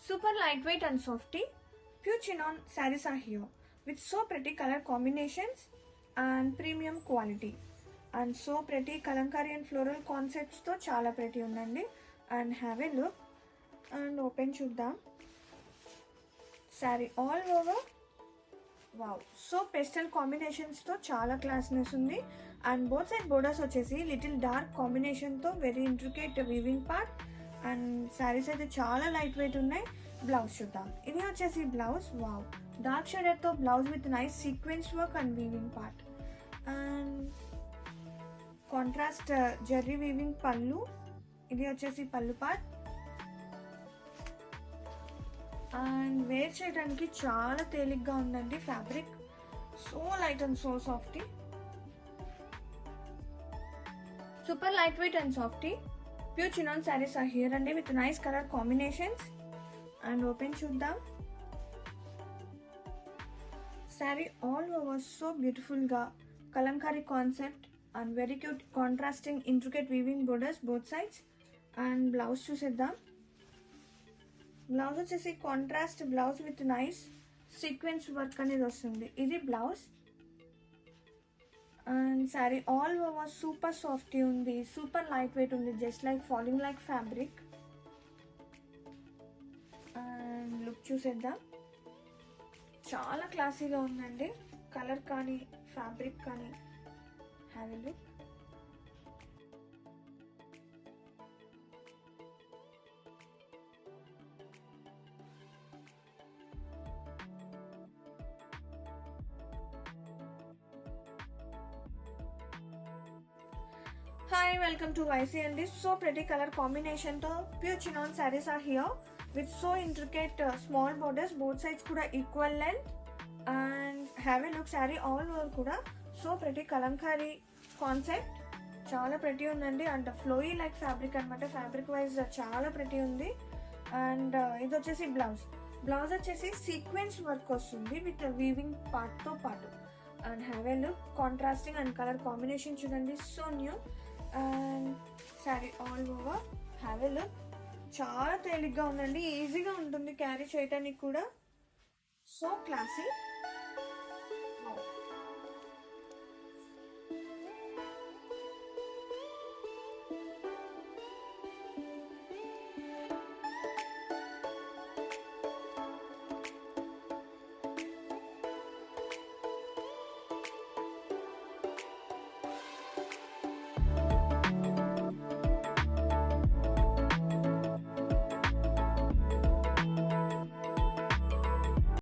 Super lightweight and softy, pure chinon sarees are here with so pretty color combinations and premium quality. And so pretty kalamkari and floral concepts తో చాలా pretty ఉందండి. And have a look and open చూద్దాం. Saree all over. Wow, so pastel combinations తో చాలా classiness ఉంది. And both side borders వచ్చేసి little dark combination తో very intricate weaving part. And saris అయితే చాలా లైట్ వెయిట్ ఉన్నాయి. బ్లౌజ్ చూద్దాం. ఇది వచ్చేసి బ్లౌజ్. వావ్, డార్క్ షేడెడ్ తో blouse with nice sequence work and weaving part. And contrast zari weaving pallu. ఇది వచ్చేసి పళ్ళు పార్ట్. అండ్ వేర్ చేయడానికి చాలా తేలిగ్గా ఉందండి fabric. So light and so softy. Super lightweight and softy. Pure chinon saris are here అండి with nice colour combinations. And open చూద్దాం. Sari all over so బ్యూటిఫుల్గా Kalamkari concept and very cute contrasting intricate weaving borders both sides. And blouse చూసేద్దాం. Blouse వచ్చేసి contrast blouse with nice sequence work అనేది వస్తుంది. ఇది blouse. And sari all over super softy ఉంది, super lightweight ఉంది, just like falling like fabric. And look చూసేద్దాం. చాలా క్లాసీగా ఉందండి, కలర్ కానీ ఫ్యాబ్రిక్ కానీ. Have a look. Hi, welcome to YC and this so pretty color combination to pure chinon sarees are here with so intricate small borders, both sides kuda equal length. And have a look, saree all over kuda so pretty kalamkari concept, చాలా pretty ఉందండి. And flowy like fabric అనమాట. Fabric wise చాలా pretty ఉంది. And ఇది వచ్చేసి blouse. Blouse వచ్చేసి sequence work వస్తుంది with weaving part తో పాటు. And have a look, contrasting and colour combination చూడండి, so new. And sari all over have a look. చాలా తేలిగ్గా ఉందండి, ఈజీగా ఉంటుంది క్యారీ చేయడానికి కూడా. So classy.